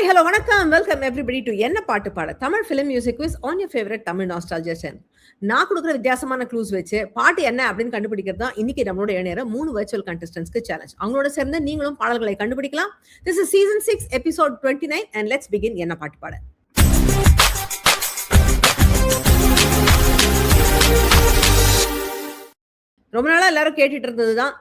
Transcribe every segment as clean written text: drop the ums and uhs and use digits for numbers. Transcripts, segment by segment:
Hi hello வணக்கம் welcome everybody to என்ன பாட்டு பாட Tamil film music quiz on your favourite Tamil nostalgia channel. நான் கொடுக்குற வித்தியாசமான க்ளூஸ் வச்சு பாட்டு என்ன அப்படின்னு கண்டுபிடிக்கிறது தான் இன்னைக்கு நம்மளோட இணையற 3 வர்ச்சுவல் கண்டஸ்டன்ஸ்க்கு சேலஞ்ச். அவங்களோட சேர்ந்து நீங்களும் பாடல்களை கண்டுபிடிக்கலாம். This is season 6 episode 29 and let's begin என்ன பாட்டு பாட. ரொம்ப நாளா எல்லாரும் கேட்டுட்டு இருந்ததுதான்.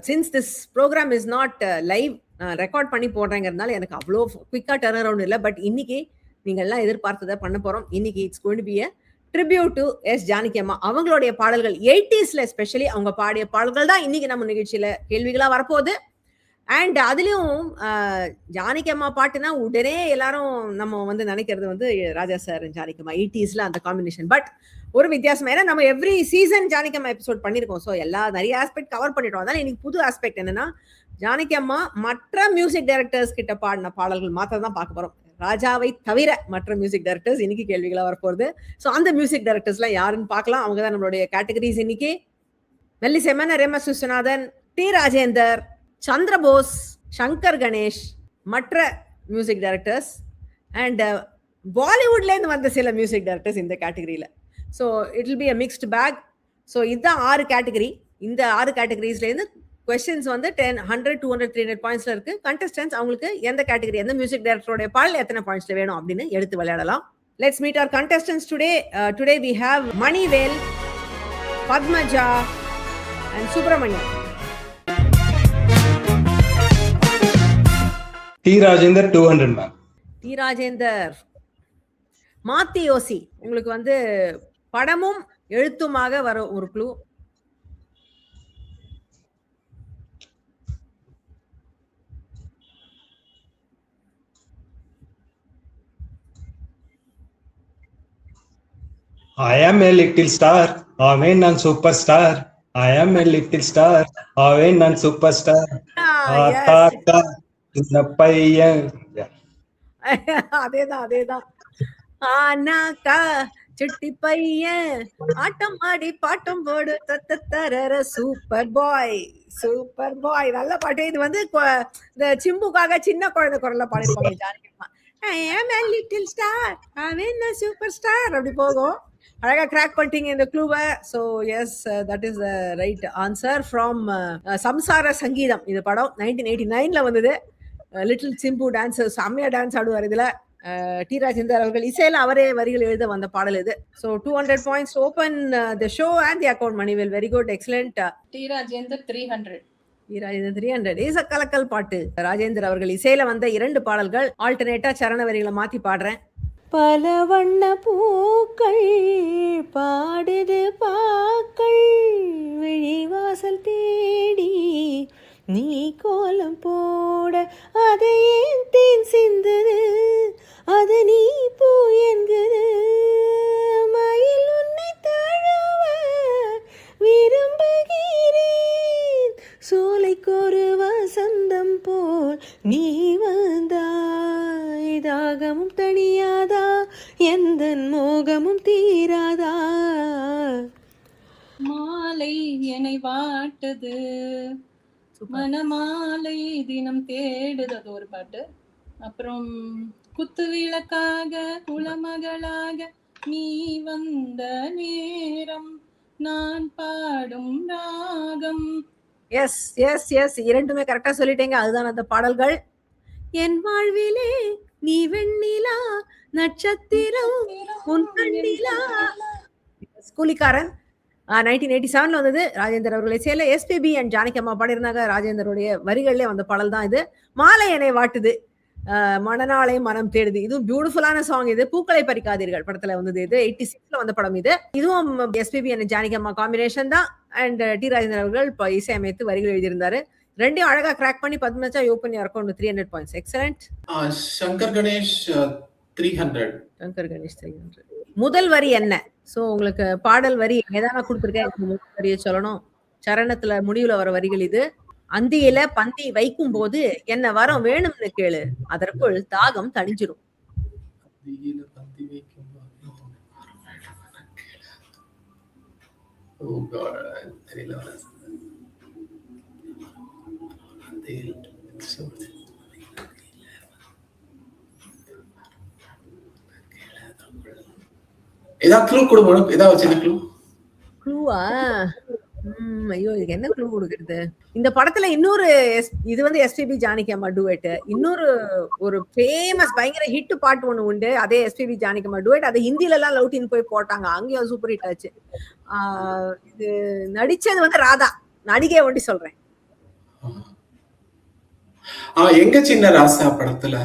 Since this programme is not live, record பண்ணி போடுறேங்கிறதுனால எனக்கு அவ்வளோ குவிக்காக டர்ன் அரவுண்ட் இல்லை. பட் இன்னைக்கு நீங்கள் எல்லாம் எதிர்பார்த்ததை பண்ண போகிறோம். இன்னைக்கு it's going to be a tribute to S Janaki அம்மா. அவங்களுடைய பாடல்கள் 80s எஸ்பெஷலி அவங்க பாடிய பாடல்கள் தான் இன்னைக்கு நம்ம நிகழ்ச்சியில் கேள்விகளாக வரப்போகுது. அண்ட் அதுலேயும் ஜானகி அம்மா பாட்டுனா உடனே எல்லாரும் நம்ம நினைக்கிறது ராஜா சார் ஜானகி அம்மா 80s அந்த காம்பினேஷன். பட் ஒரு வித்தியாசம், ஏன்னா நம்ம எவ்ரி சீசன் ஜானகி அம்மா எபிசோட் பண்ணியிருக்கோம். ஸோ நிறைய ஆஸ்பெக்ட் கவர் பண்ணிட்டோம். அதனால இன்னைக்கு புது ஆஸ்பெக்ட் என்னன்னா, ஜானகி அம்மா மற்ற மியூசிக் டைரக்டர்ஸ் கிட்ட பாடின பாடல்கள் மாத்திரம் தான் பார்க்க போறோம். ராஜாவை தவிர மற்ற மியூசிக் டைரக்டர்ஸ் இன்னைக்கு கேள்விகளா வரப்போகுது. ஸோ அந்த மியூசிக் டைரக்டர்ஸ்லாம் யாருன்னு பார்க்கலாம். அவங்க தான் நம்மளுடைய கேட்டகரிஸ் இன்னைக்கு. மெல்லிசெமன், எம்.எஸ். விஸ்வநாதன், டி ராஜேந்தர், சந்திரபோஸ், சங்கர் கணேஷ், மற்ற மியூசிக் டைரக்டர்ஸ் அண்ட் பாலிவுட்லேருந்து வந்த சில மியூசிக் டைரக்டர்ஸ் இந்த கேட்டகரியில். So it will be a mixed pack. So இதுதான் 6 கேட்டகரி. இந்த 6 கேட்டகரிஸ்லேருந்து கொஸ்டின்ஸ் 10, 100, 200, 300 பாயிண்ட்ஸ்ல இருக்கு. கண்டஸ்டன்ஸ் அவங்களுக்கு எந்த கேட்டகரி, எந்த மியூசிக் டைரக்டரோட பாடல் எத்தனை பாயிண்ட்ஸ்ல வேணும் அப்படின்னு எடுத்து விளையாடலாம். Let's meet our contestants today. Today we have Manivel, Padmaja and Subramaniam. T Rajendar 200 ma'am. T Rajendar. மாத்தி யோசி. உங்களுக்கு படமும் எழுத்துமாக வர ஒரு க்ளூ. I am a little star, அவன் நான் super star. I am a little star, அவன் நான் சூப்பர் ஸ்டார். ஆத்தாக்கா இந்த பையன். அதேதான். ஆனாக்கா சிட்டி பையன் ஆட்டம் ஆடி பாட்டம் போடு தரர சூப்பர் பாய். நல்ல பாட்டு. இது இந்த சிம்புக்காக சின்ன குழந்தை குரல்ல பாடிருப்பாங்க ஜானகி அம்மா. I am a little star, அவன் நான் சூப்பர் ஸ்டார். அப்படி போகும். அழகா கிராக் பண்ணிட்டீங்க இந்த க்ளூவை. So yes, that is the right answer from Samsara Sangeetham. இது படம் 1989 வந்தது. லிட்டில் சிம்பு டான்ஸர் செம்மையா டான்ஸ் ஆடுவார் இதுல. டி ராஜேந்தர் அவர்கள் இசையில அவரே வரிகள் எழுத வந்த பாடல் இது. So 200 points open the show and the account. Manivel, very good, excellent. T Rajendar 300. 300 is a கலக்கல் பாட்டு. ராஜேந்தர் அவர்கள் இசையில வந்த 2 பாடல்கள். ஆல்டர்னேட்டா சரண வரிகளை மாத்தி பாடுறேன். பல வண்ண பூக்கள் பாடுது பாக்கள் விழிவாசல் தேடி நீ கோலம் போட அதை ஏன் தேன் சிந்துது அது நீ பூ என்குது மயில் உன்னை தழுவ விரும்புகிறேன் சோலைக்கொரு வசந்தம் போல் நீ வந்தாய் தாகமும் தணியாதா எந்த மோகமும் தீராதா மாலை என்னை வாட்டுது மனமாலை தினம் தேடுது, அது ஒரு பாட்டு. அப்புறம் குத்து விளக்காக குலமகளாக நீ வந்த நேரம் நான் பாடும் ராகம். எஸ் எஸ் எஸ், 2மே கரெக்டா சொல்லிட்டீங்க. அதுதான் அந்த பாடல்கள். என் வாழ்விலே நீ வெண்ணிலா நட்சத்திரம் உன் கண்ணிலா. கூலிக்காரன் 1987 வந்தது. ராஜேந்தர் அவர்களை சேர்ல எஸ்பிபி அண்ட் ஜானகி அம்மா பாடியிருந்தாங்க. ராஜேந்தருடைய வரிகளிலே வந்த பாடல் தான் இது. மாலை என்னை வாட்டுது, மனநாளை மனம் தேடுது. இதுவும் பியூட்டிஃபுல்லான சாங். இது பூக்களை பறிக்காதீர்கள் படத்துல வந்தது. இது 86 வந்த படம் இது. இதுவும் எஸ்பிபி அண்ட் ஜானகி அம்மா காம்பினேஷன் தான். அண்ட் டி ராஜேந்தர் அவர்கள் இசையமைத்து வரிகள் எழுதியிருந்தாரு. 2யும் அழகா கிராக் பண்ணி Padmaja open account 300 points. Excellent. Shankar Ganesh 300. Shankar Ganesh 300. முதல் வரி என்ன? சோ உங்களுக்கு பாடல் வரி ஏதாவது கொடுத்துருக்கேன். முதல் வரியை சொல்லணும். சரணத்துல முடிவுல வர வரிகள் இது. அந்தியில பந்தி வைக்கும் போது என்ன வரம் வேணும்னு கேளு, அதற்குள் தாகம் தணிஞ்சிரும். ஏதாவது க்ளூ கொடுக்கணும், ஏதாவது சின்ன க்ளூ. க்ளூவா? ஐயோ இதுக்கு என்ன க்ளூ கொடுக்கறது? இந்த படத்துல இன்னொரு இது வந்து எஸ்பிபி ஜானகி அம்மா டுவெட். இன்னொரு ஒரு ஃபேமஸ் பயங்கர ஹிட் பாட்டு ஒண்ணு உண்டு, அதே எஸ்பிபி ஜானகி அம்மா டுவெட். அது ஹிந்தில எல்லாம் லவுட்டின் போய் போட்டாங்க, அங்கேயும் சூப்பர் ஹிட் ஆச்சு. இது நடிச்சது வந்து ராதா. நடிகை ஒண்டி சொல்றேன். எங்க சின்ன ராசா படத்துல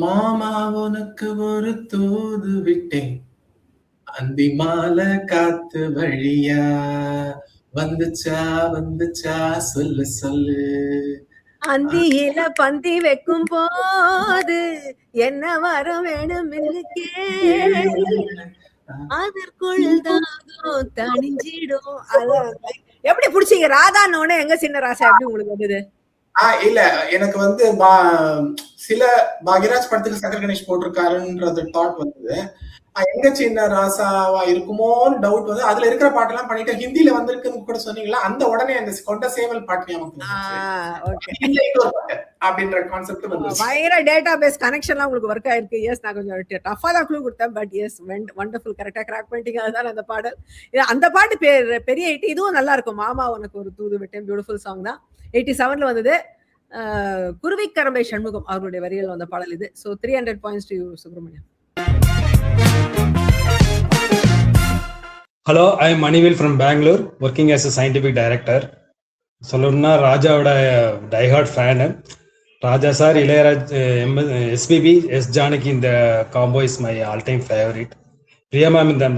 மாமா உனக்கு ஒரு தூது விட்டேன், அந்தி மாலை காத்து வழியா வந்துச்சா வந்துச்சா சொல்லு சொல்லு. அந்தியில பந்தி வைக்கும் போது என்ன வர வேணும் அதற்குள் தாகம் தணிஞ்சிடும். எப்படி புடிச்சீங்க ராதான்னு? எங்க சின்ன ராசா எப்படி உங்களுக்கு வந்தது? இல்ல எனக்கு வந்து சில பாக்யராஜ் படத்துக்கு சங்கர் கணேஷ் போட்டிருக்காருன்றது தாட் வந்தது. எங்க சின்ன ராசாவா இருக்குமோன்னு டவுட் வந்து அதுல இருக்கிற பாட்டெல்லாம் பண்ணிட்டு ஹிந்தில வந்திருக்குன்னு கூட சொன்னீங்களா, அந்த உடனே அந்த கொண்ட சேவல் பாட்டு அப்படின்ற கான்செப்ட் வந்து பயங்கர டேட்டா பேஸ் கனெக்ஷன்லாம் உங்களுக்கு ஒர்க் ஆயிருக்கு. எஸ், நான் கொஞ்சம் டஃபா தான் க்ளூ கொடுத்தேன், பட் எஸ் வண்டர்ஃபுல், கரெக்டா கிராக் பண்ணிட்டீங்க. அதுதான் அந்த பாடல். அந்த பாட்டு பெரிய ஹிட். இதுவும் நல்லா இருக்கும், மாமா உனக்கு ஒரு தூது விட்டேன். பியூட்டிஃபுல் சாங் தான். 87ல வந்தது. குருவிக்கரம்பை சண்முகம் அவருடைய வரிகள் வந்த பாடல் இது. So 300 points to you Subramaniam. Hello, I am Manivel from Bangalore, working as a scientific director. சொல்லணும்னா ராஜாவோட diehard fan. Raja sir, Ilaiyaraj, SPB, S Janaki, இந்த combo is my all time favourite. Priya ma'am இந்த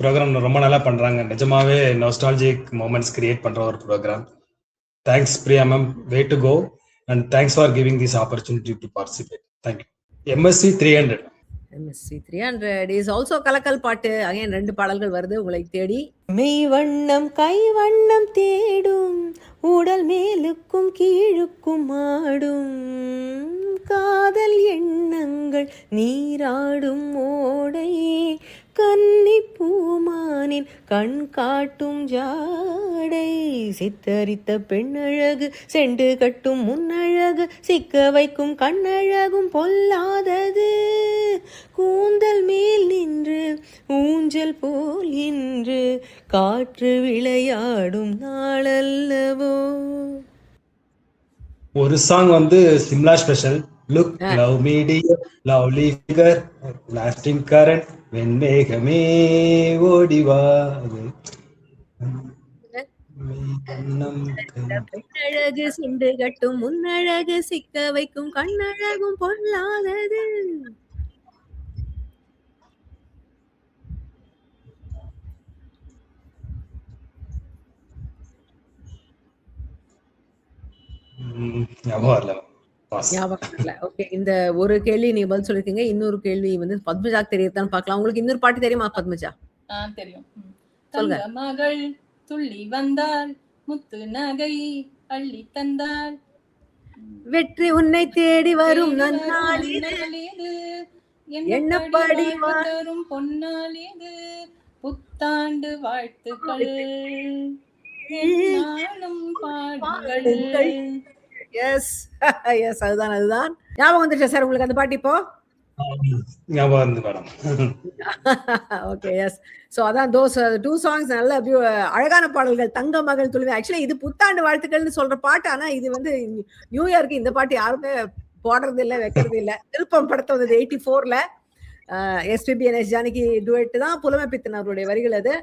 ப்ரோக்ராம் ரொம்ப நல்லா பண்ணுறாங்க. நிஜமாவே நாஸ்டாலஜிக் மூமெண்ட்ஸ் கிரியேட் பண்ணுற ஒரு programme. Thanks Priya ma'am, way to go, and thanks for giving this opportunity to participate. Thank you. MSc 300. MSc 300 is also கலக்கல் பாட்டு. அகைன் 2 பாடல்கள் வருது உங்களை தேடி. மெய் வண்ணம் கை வண்ணம் தேடும், உடல் மேலுக்கும் கீழுக்கும் ஆடும், காதல் எண்ணங்கள் நீராடும் ஓடை, கன்னி பூமானின் கண் காட்டும் ஜாடை, சித்தரித்த பெண்ணழகு செண்டு கட்டும் முன்னழகு, சிக்க வைக்கும் கண்ணழகும் பொல்லாதது, கூந்தல் மேல் நின்று ஊஞ்சல் போல் இன்று காற்று விளையாடும் நாளல்லவோ. ஒரு சாங் வந்து Simla special. Look love medium lovely figure lasting current வெண்மேகமே ஓடிவா. பெண்ணழகு செண்டு கட்டும் முன்னழகு, சிக்க வைக்கும் கண்ணழகும் பொல்லாதது. ஓகே, இந்த ஒரு கேள்வி நீங்க பதில் சொல்லிருக்கீங்க. இன்னொரு கேள்வி வந்து பத்மஜாக்கு தெரியத்தான் பார்க்கலாம். உங்களுக்கு இன்னொரு பாட்டு தெரியுமா பத்மஜா? தெரியும். தங்க மகள் துள்ளி வந்தாள், முத்து நகை அள்ளி தந்தாள், வெற்றி உன்னை தேடி வரும் நன்னாளிது, எண்ணப்படி வரும் பொன்னாளிது, புத்தாண்டு வாழ்த்துக்கள் நாளும் பாடுங்கள். எஸ் எஸ், அதுதான் ஞாபகம் வந்துருச்சா சார் உங்களுக்கு அந்த பாட்டு? இப்போ ஞாபகம் வந்து மேடம். Okay, yes. ஸோ அதான் தோஸ் 2 சாங்ஸ் நல்ல அழகான பாடல்கள். தங்க மகள் துளிவே ஆக்சுவலி இது புத்தாண்டு வாழ்த்துக்கள்னு சொல்ற பாட்டு. ஆனா இது வந்து நியூ இயர்க்கு இந்த பாட்டு யாருமே போடுறது இல்லை, வைக்கிறது இல்லை. திருப்பம் படத்தை வந்தது 84ல. SPB and S Janaki duet தான். புலமை பித்தன் அவருடைய வரிகள் அது.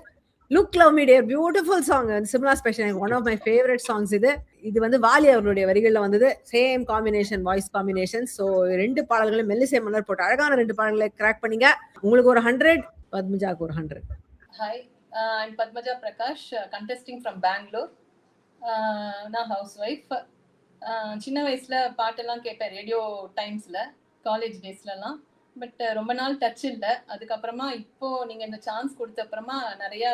Look love me dear, beautiful song. Simla special, one of my favourite songs இது. இது வந்து வாலி அவருடைய வரிகள்ல வந்தது. Same combination, voice combination. So 2 பாடல்களும் மெல்லிசை மன்னர் போட்டு அழகான 2 பாடல்களை கிராக் பண்ணீங்க. உங்களுக்கு ஒரு 100, பத்மஜாக்கு ஒரு 100. Hi, I'm Padmaja Prakash, contesting from Bangalore. நான் ஹவுஸ் ஒய்ஃப். சின்ன வயசுல பாட்டெல்லாம் கேட்பேன் ரேடியோ டைம்ஸ்ல, காலேஜ் டேஸ்லலாம். பட் ரொம்ப நாள் டச் இல்லை. அதுக்கப்புறமா இப்போ நீங்கள் இந்த சான்ஸ் கொடுத்த அப்புறமா நிறைய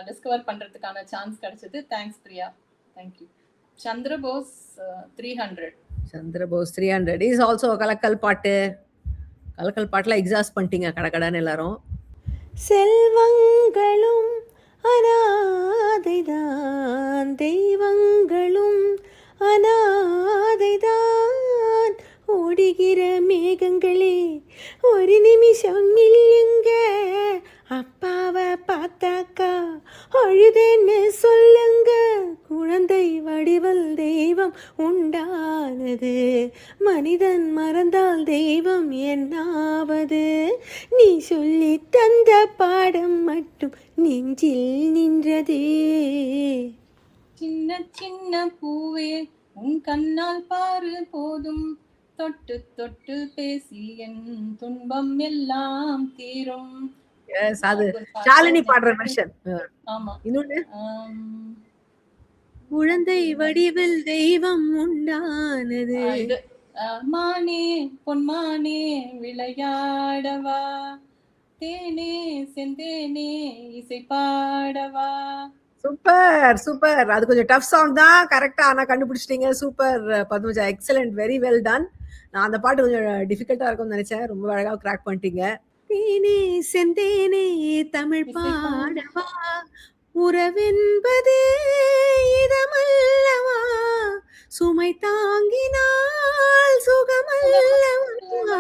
டிஸ்கவர் பண்ணுறதுக்கான சான்ஸ் கிடைச்சது. Thanks Priya, thank you. Chandrabose 300. Chandrabose 300 is also கலக்கல் பாட்டு. கலக்கல் பாட்டுல எக்ஸாஸ்ட் பண்ணிட்டீங்க கடகடான்னு எல்லாரும். செல்வங்களும் அனாதைதான், தெய்வங்களும் அனாதைதான், ஓடுகிற சொன்னில்லுங்க அப்பாவை பார்த்தாக்கா அழுதேன்னு சொல்லுங்க. குழந்தை வடிவில் தெய்வம் உண்டானது, மனிதன் மறந்தால் தெய்வம் என்னாவது. நீ சொல்லி தந்த பாடம் மட்டும் நெஞ்சில் நின்றது. சின்ன சின்ன பூவே உன் கண்ணால் பாரு போதும், தொட்டு தொட்டு பேசி என் துன்பம் எல்லாம் தீரும். எஸ், அது ஷாலினி பாடுற வெர்ஷன். ஆமா. இன்னொன்னு குழந்தை வடிவில் தெய்வம் உண்டானது. இது மானே பொன்மானே விளையாடவா, தேனே செந்தேனே இசை பாடவா. Super super. அது கொஞ்சம் டஃப் சாங் தான், கரெக்டா ஆனா கண்டுபிடிச்சிட்டீங்க. Super Padmaja, excellent, very well done. நான் அந்த பாட்டு கொஞ்சம் டிஃபிகல்ட்டா இருக்கும்னு நினைச்சேன், ரொம்ப அழகா கிராக் பண்ணிட்டீங்க. தேனே செந்தேனே தமிழ் பாடவா, உறவென்பது இதமல்லவா, சுமை தாங்கினால் சுகமல்லவா.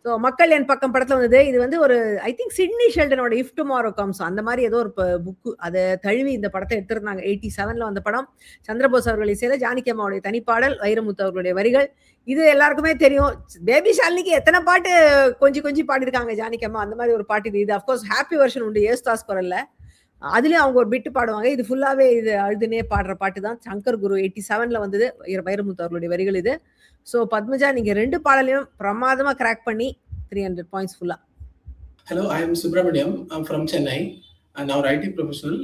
ஸோ மக்கள் என் பக்கம் படத்துல வந்தது. இது வந்து ஒரு ஐ திங்க் சிட்னி ஷெல்டனோட இஃப் டுமாரோ கம்ஸ் அந்த மாதிரி ஏதோ ஒரு புக்கு, அதை தழுவி இந்த படத்தை எடுத்திருந்தாங்க. 87ல வந்த படம். சந்திரபோஸ் அவர்கள் இசையில, ஜானகி அம்மாவுடைய தனிப்பாடல், வைரமுத்து அவர்களுடைய வரிகள். இது எல்லாருக்குமே தெரியும். பேபி ஷாலினிக்கு எத்தனை பாட்டு கொஞ்சம் கொஞ்சம் பாடிருக்காங்க ஜானகி அம்மா, அந்த மாதிரி ஒரு பாட்டு இது. அஃப்கோர்ஸ் ஹாப்பி வெர்ஷன் உண்டு ஏஸ்தாஸ் குரல்ல, அதுலயும் அவங்க ஒரு பிட்டு பாடுவாங்க. இது ஃபுல்லாவே இது அழுதுனே பாடுற பாட்டு தான். சங்கர் குரு 87ல வந்தது, வைரமுத்து அவர்களுடைய வரிகள் இது. ஸோ பத்மஜா, நீங்க 2 பாடலையும் பிரமாதமா கிராக் பண்ணி 300 பாயிண்ட்ஸ் ஃபுல்லா. Hello, I M Subramaniam. I'm from Chennai. நான் ஒரு ஐடி ப்ரொஃபஷனல்.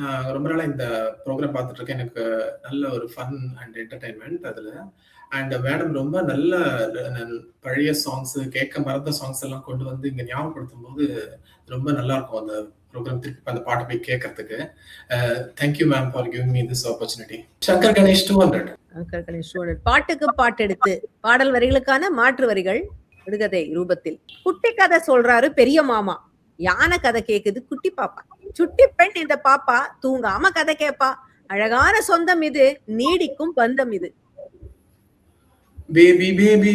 நான் ரொம்ப நாளா இந்த ப்ரோக்ராம் பார்த்துட்டு இருக்கேன். எனக்கு நல்ல ஒரு ஃபன் அண்ட் என்டர்டைன்மெண்ட் அதுல. அண்ட் மேடம் ரொம்ப நல்ல பழைய சாங்ஸ், கேட்க மறந்த சாங்ஸ் எல்லாம் கொண்டு வந்து இங்க ஞாபகப்படுத்தும் போது ரொம்ப நல்லா இருக்கும் அந்த ப்ரோக்ராம், திருப்பி அந்த பாட்டை போய் கேட்கறதுக்கு. Thank you ma'am for giving me this opportunity. Shankar Ganesh 200. Shankar Ganesh 200. பாட்டுக்கு பாட்டு எடுத்து பாடல் வரிகளுக்கான மாற்று வரிகள் விடுகதை ரூபத்தில். குட்டி கதை சொல்றாரு பெரிய மாமா, யானை கதை கேக்குது குட்டி பாப்பா, சுட்டி பெண் இந்த பாப்பா தூங்காம கதை கேப்பா, அழகான சொந்தம் இது, நீடிக்கும் பந்தம் இது. Baby baby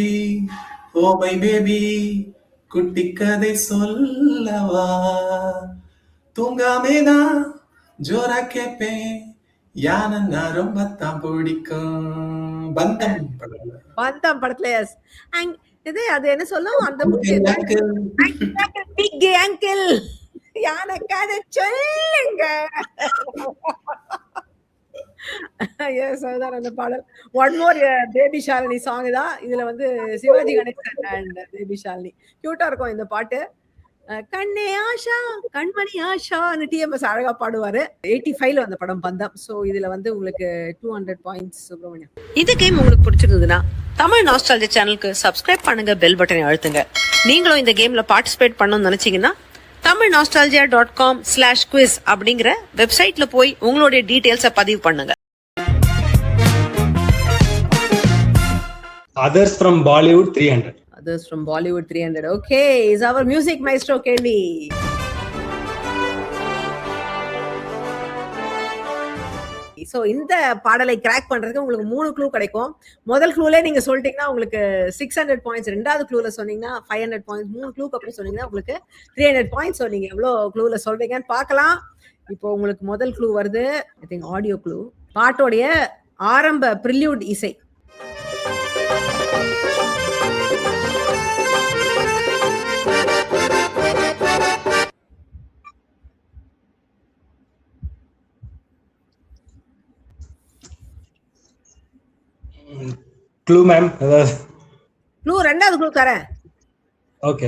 oh my baby, குட்டி கதை சொல்லவா, தூங்காமேதான் ஜோரா கேப்பேன், யானை ரொம்ப தான் பிடிக்கும். பந்தம் படத்துல. பந்தம் படத்துல எஸ். இது அது என்ன சொல்லும் அந்த பிக் அங்கிள், யானை கதை சொல்லுங்க. எஸ், அதுதான் அந்த பாடல். One more baby Shalini song தான். இதுல வந்து சிவாஜி கணேசன் அண்ட் பேபி ஷாலினி. கியூட்டா இருக்கும் இந்த பாட்டு. கண்ணே ஆஷா கண்மணி ஆஷான்னு டிஎம்எஸ் அழகா பாடுவாரு. 85ல வந்த படம் பந்தம். சோ இதுல வந்து உங்களுக்கு 200 பாயிண்ட்ஸ் சுப்ரமணியம். இந்த கேம் உங்களுக்கு பிடிச்சிருந்ததுன்னா தமிழ் நாஸ்டாலஜி சேனலுக்கு சப்ஸ்கிரைப் பண்ணுங்க, பெல் பட்டனை அழுத்துங்க. நீங்களும் இந்த கேம்ல பார்ட்டிசிபேட் பண்ணணும்னு நினைச்சீங்கன்னா tamilnostalgia.com/quiz அப்படிங்கிற வெப்சைட்ல போய் உங்களுடைய டீடைல்ஸை பதிவு பண்ணுங்க. Others from Bollywood 300. Others from Bollywood 300. Okay, is our music maestro கேள்வி. சோ இந்த பாடலை கிராக் பண்றதுக்கு உங்களுக்கு 3 க்ளூ கிடைக்கும். முதல் க்ளூல நீங்க சொல்லிட்டீங்கன்னா உங்களுக்கு 600 பாயிண்ட்ஸ், ரெண்டாவது க்ளூல சொன்னீங்கன்னா 500 பாயிண்ட்ஸ், 3 க்ளூக்கு அப்புறம் சொன்னீங்கன்னா உங்களுக்கு 300 பாயிண்ட்ஸ். ஸோ நீங்க எவ்வளவு க்ளூல சொல்றீங்கன்னு பார்க்கலாம். இப்போ உங்களுக்கு முதல் க்ளூ வருது. I think audio clue. பாட்டோடைய ஆரம்ப ப்ரில்யூட் இசை. க்ளூ மேம், க்ளூ ரெண்டாவது க்ளூ தரேன். ஓகே.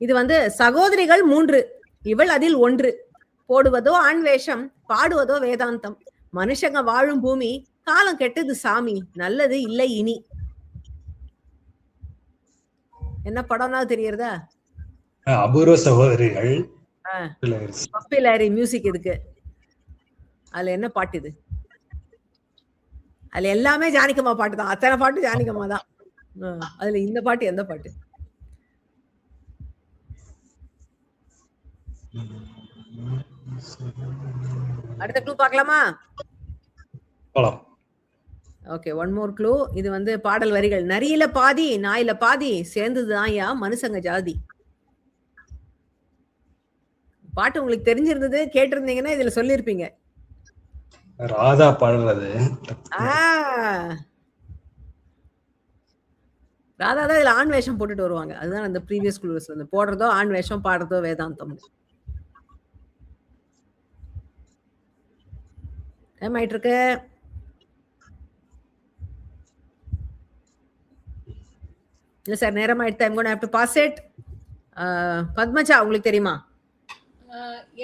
இது வந்து சகோதரிகள் 3, இவள் அதில் 1, போடுவதோ ஆண் வேஷம், பாடுவதோ வேதாந்தம், மனுஷங்க வாழும் பூமி, காலம் கெட்டது சாமி, நல்லது இல்லை இனி. என்ன படம்னா தெரியறதா? அபூர்வ சகோதரிகள். பப்பிலாரி மியூசிக் இதுக்கு. அதுல என்ன பாட்டு இது? அதுல எல்லாமே ஜானகியம்மா பாட்டு தான். அத்தனை பாட்டு ஜானகியம்மா தான். அதுல இந்த பாட்டு எந்த பாட்டு? அடுத்த க்ளூ பார்க்கலாமா? Okay, one more clue. இது வந்து பாடல் வரிகள். நரியில பாதி நாயில பாதி சேர்ந்ததுதான் யா மனுஷங்க ஜாதி. பாட்டு உங்களுக்கு தெரிஞ்சிருந்தது, கேட்டிருந்தீங்கன்னா இதுல சொல்லியிருப்பீங்க. ராதா பாடுறது. ராதா தான் இதுல ஆண் வேஷம் போட்டுட்டு வருவாங்க. அதுதான் அந்த ப்ரீவியஸ் குளூஸ் வந்து போடுறதோ ஆண் வேஷம், பாடுறதோ வேதாந்தம். டைம் ஆயிட்டு இருக்கு. இல்ல சார், நேரம் ஆயிடுச்சு. I'm going to have to pass it. Padmaja உங்களுக்கு தெரியுமா?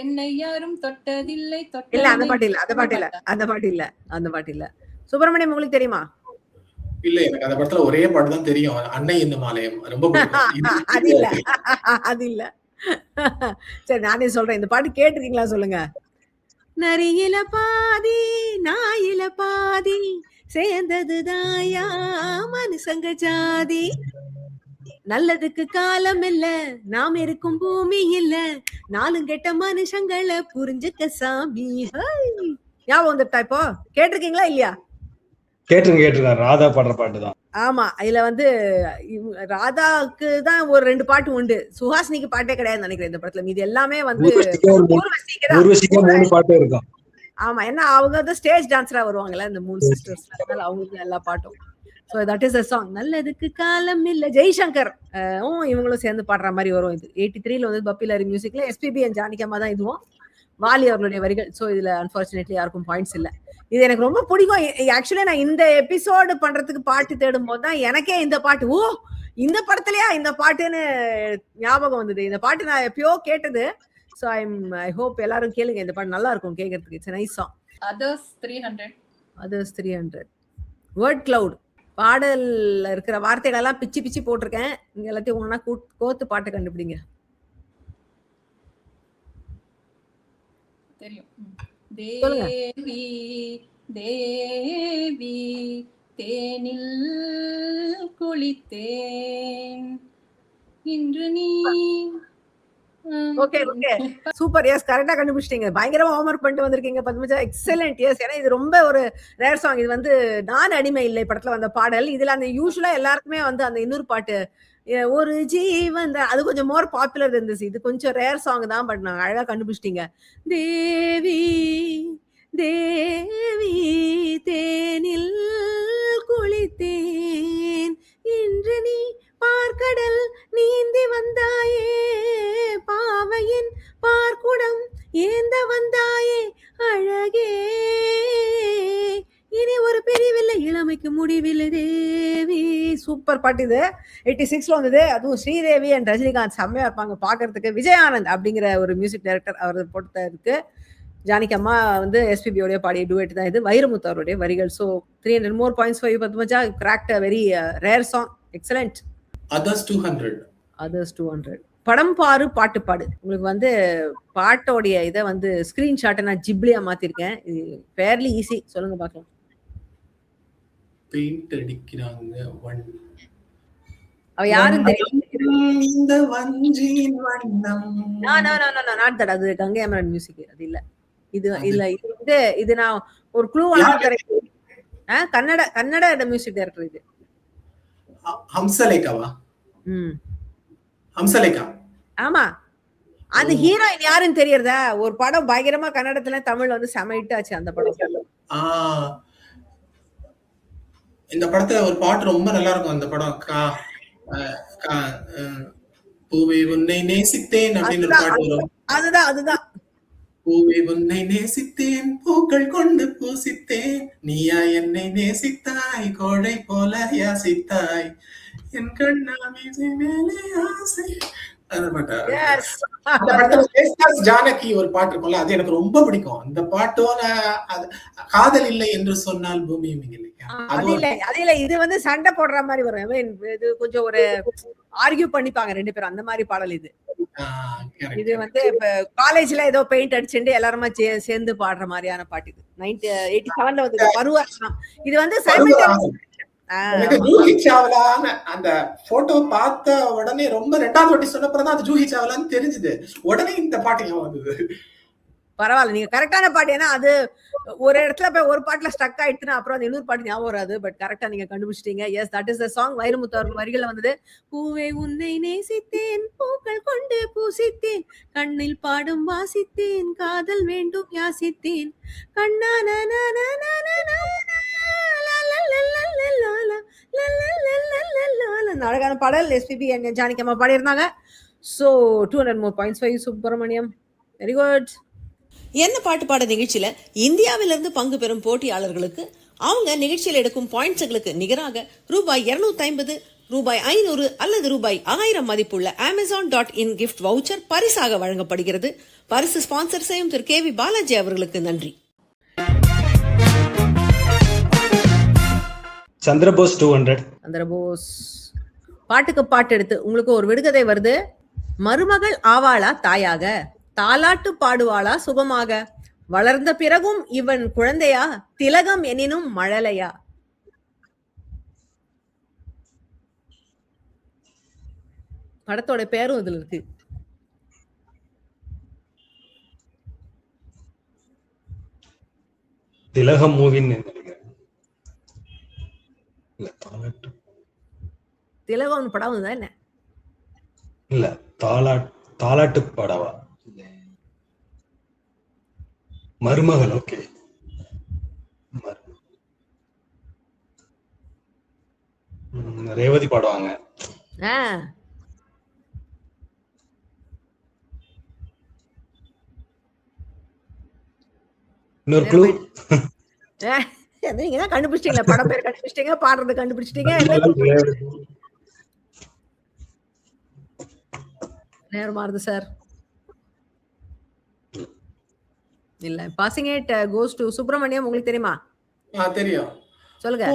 என்னை யாரும் தொட்டதில்லை இல்ல அந்த பாட்டு இல்ல, அந்த பாட்டு இல்ல, அந்த பாட்டு இல்ல, அந்த பாட்டு இல்ல. சுப்பிரமணியம் உங்களுக்கு தெரியுமா? இல்ல, எனக்கு அந்த படத்துல ஒரே பாட்டு தான் தெரியும், அன்னை என்னும் ஆலயம். ரொம்ப பிடிக்கும். அது இல்ல, அது இல்ல. சரி, நானே சொல்றேன். இந்த பாட்டு கேட்டிருக்கீங்களா சொல்லுங்க. நரியில பாதி நாயில பாதி சேர்ந்தது தாயா மனுஷங்க ஜாதி. நல்லதுக்கு காலம் இல்ல, நாம் இருக்கும் பூமி இல்ல, நாலும் கெட்ட மனுஷங்களை புரிஞ்சுக்க சாமி. ஞாபகம் வந்துட்டா இப்போ? கேட்டிருக்கீங்களா இல்லையா? கேட்டிருக்கேன். ராதா பாடுற பாட்டு தான். ஆமா, இதுல வந்து ராதாக்கு தான் ஒரு 2 பாட்டு உண்டு. சுஹாசினிக்கு பாட்டே கிடையாதுன்னு நினைக்கிறேன் இந்த படத்துல. மீதி எல்லாமே வந்து ஊர்வசிக்கு 3 பாட்டு இருக்கும். ஆமா, ஏன்னா அவங்க வந்து ஸ்டேஜ் டான்ஸரா வருவாங்கல்ல இந்த 3 சிஸ்டர்ஸ். அதனால அவங்களுக்கு எல்லா பாட்டும். So that is a song. நல்லதுக்கு காலம் இல்ல. ஜெய்சங்கர் இவங்களும் சேர்ந்து பாடுற மாதிரி வரும் இது. 83ல வந்து பப்பிலாரி மியூசிக்ல எஸ்பிபி அண்ட் ஜானகி அம்மா தான் இதுவும். வாலி அவர்களுடைய வரிகள். ஸோ இதுல அன்பார்ச்சுனேட்லி யாருக்கும் பாயிண்ட்ஸ் இல்ல. இது எனக்கு ரொம்ப பிடிக்கும். ஆக்சுவலி நான் இந்த எபிசோடு பண்றதுக்கு பாட்டு தேடும் போது தான் எனக்கே இந்த பாட்டு, இந்த படத்துலயா இந்த பாட்டுன்னு ஞாபகம் வந்தது. இந்த பாட்டு நான் எப்பயோ கேட்டது. ஸோ ஐ ஹோப் எல்லாரும் கேளுங்க. இந்த பாட்டு நல்லா இருக்கும் கேட்கறதுக்கு. It's nice song. Others 300. Others 300. Word cloud. பாடல்ல இருக்கிற வார்த்தைகள் எல்லாம் பிச்சு பிச்சு போட்டிருக்கேன். நீங்க எல்லாத்தையும் ஒண்ணா கோத்து பாட்டு கண்டுபிடிங்க. தெரியும். தேவி தேவி தேனில் குளித்தேன் இன்று நீ. Okay okay, super. எஸ், கரெக்டா கண்டுபிடிச்சிட்டீங்க. பயங்கரமா ஹோம்வொர்க் பண்ணிட்டு வந்திருக்கீங்க பத்மஜா. எக்ஸலென்ட். எஸ், ஏன்னா இது ரொம்ப ஒரு ரேர் சாங். இது வந்து நான் அடிமை இல்லை படத்துல வந்த பாடல். இதுல அந்த யூஸ்வலா எல்லாருக்குமே வந்து அந்த இன்னொரு பாட்டு ஒரு ஜீவன், அது கொஞ்சம் மோர் பாப்புலர் இருந்துச்சு. இது கொஞ்சம் ரேர் சாங் தான், பட் நான் அழகா கண்டுபிடிச்சிட்டீங்க. தேவி தேவி தேனில் குளித்தேன் இன்று நீ பார்க்கடல் நீந்தி வந்தாயே, பாவையின் பார்க்குடம் ஏந்த வந்தாயே அழகே, இனி ஒரு பிரிவில்லை இளமைக்கு முடிவில்லை தேவி. சூப்பர் பாட்டு இது. 86ல வந்தது. அதுவும் ஸ்ரீதேவி அண்ட் ரஜினிகாந்த் செம்மையா இருப்பாங்க பாக்குறதுக்கு. விஜய் ஆனந்த் அப்படிங்கிற ஒரு மியூசிக் டைரக்டர் அவர் போட்டதுக்கு. ஜானகி அம்மா வந்து எஸ்பிபியோடைய பாடிய டுவேட் தான் இது. வைரமுத்து அவருடைய வரிகள். So 300 more points for you Padmaja. Cracked a very rare song. Excellent. Others 200. Others 200. படம் பாரு பாட்டு பாடு. உங்களுக்கு வந்து பாட்டோடைய இதை வந்து ஸ்கிரீன்ஷாட்டை நான் ஜிப்லியா மாத்திருக்கேன். இது ஃபேர்லி ஈஸி. சொல்லுங்க பார்க்கலாம். பெயிண்ட் அடிக்கிறாங்க. அவ யாரும் தெரியும். இந்த வஞ்சியின் வண்ணம். Not that. அது கங்கை அமரன் மியூசிக். அது இல்ல. இது இல்ல. இது வந்து இது நான் ஒரு க்ளூ தரேன். கன்னட மியூசிக் டைரக்டர் இது. ஹம்சலேகாவா? ஹம்சலேகா. ஆமா. அந்த ஹீரோயின் யாருன்னு தெரியறதா? ஒரு படம் பயங்கரமா கன்னடத்துல தமிழ்ல வந்து செம ஹிட் ஆச்சு அந்த படம். இந்த படத்துல ஒரு பாட்டு ரொம்ப நல்லா இருக்கும். அந்த படம் பூவே உன்னை நேசித்தேன் அப்படின்னு ஒரு பாட்டு வரும். அதுதான். பூவே உன்னை நேசித்தேன், பூக்கள் கொண்டு பூசித்தேன், நீயா என்னை நேசித்தாய், கோடை போல யாசித்தாய், என் கண்ணா மீசை மேலே ஆசை. அந்த படத்துல ஜானகி ஒரு பாட்டு இருக்கும்ல, அது எனக்கு ரொம்ப பிடிக்கும். அந்த பாட்டோட காதல் இல்லை என்று சொன்னால் பூமியும் இல்லை. இது வந்து சண்டை போடுற மாதிரி வரும். இது கொஞ்சம் ஒரு ஆர்கியூ பண்ணிப்பாங்க 2 பேரும். அந்த மாதிரி பாடல் இது. இது வந்து இப்ப காலேஜ்ல ஏதோ பெயிண்ட் அடிச்சுட்டு எல்லாருமா சேர்ந்து பாடுற மாதிரியான பாட்டு இது. 87ல வந்து பருவம். இது வந்து ஜூஹி சாவ்லான்னு அந்த போட்டோ பார்த்த உடனே ரொம்ப 2வது வாட்டி சொன்னப்பதான் அது ஜூஹி சாவ்லான்னு தெரிஞ்சது. உடனே இந்த பாட்டு வந்தது. பரவாயில்ல, நீங்க கரெக்டான பாட்டு. ஏன்னா அது ஒரு இடத்துல போய் ஒரு பாட்டுல ஸ்டக் ஆயிடுச்சுன்னா அப்புறம் அந்த இன்னொரு பாட்டு ஞாபகம் வராது. பட் கரெக்டா நீங்க கண்டுபிடிச்சிட்டீங்க. Yes, that is the song. Vairamuthu அவர்கள் வரிகள்ல வந்தது. பூவே உன்னை நேசித்தேன், பூக்கள் கொண்டு பூசித்தேன், கண்ணில் பாடும் வாசித்தேன், காதல் வேண்டும் யாசித்தேன், கண்ணான அழகான பாடல் எஸ்பிபி அண்ட் ஜானகி அம்மா பாடியிருந்தாங்க. So 200 more points for you, சுப்பிரமணியம். Very good. என்ன பாட்டு பாட நிகழ்ச்சியில இந்தியாவிலிருந்து பங்கு பெறும் போட்டியாளர்களுக்கு அவங்க நிகழ்ச்சியில் எடுக்கும் பாயிண்ட்ஸ்களுக்கு நிகராக ரூபாய் 250, ரூபாய் 500 அல்லது ரூபாய் 1000 மதிப்புள்ள Amazon.in கிஃப்ட் வவுச்சர் பரிசாக வழங்கப்படுகிறது. பரிசு ஸ்பான்சர் செய்யும் திரு KV பாலாஜி அவர்களுக்கு நன்றி. சந்திரபோஸ் 200. சந்திரபோஸ் பாட்டுக்கு பாட்டு எடுத்து உங்களுக்கு ஒரு விடுகதை வருது. மருமகள் ஆவாளா தாயாக, தாலாட்டு பாடுவாளா சுகமாக, வளர்ந்த பிறகும் இவன் குழந்தையா, திலகம் எனினும் மழலையா. படத்தோட பேரும் இதுல இருக்கு. திலகம் மூவின்னு நினைக்கிறேன். இல்ல தாலாட்டு, திலகம் படம் தான் என்ன? இல்ல தாலாட்டு பாடவா, மருமகள். ஓகே, ரேவதி பாடுவாங்க. இன்னொரு க்ளூ. நீங்க தான் கண்டுபிடிச்சிட்டீங்களா? படம் பேர் கண்டுபிடிச்சிட்டீங்க, பாடுறது கண்டுபிடிச்சிட்டீங்க. நேரம் மாறுது சார். இல்ல, passing it goes to Subramaniam. உங்களுக்கு தெரியுமா? தெரியும், சொல்லுங்க.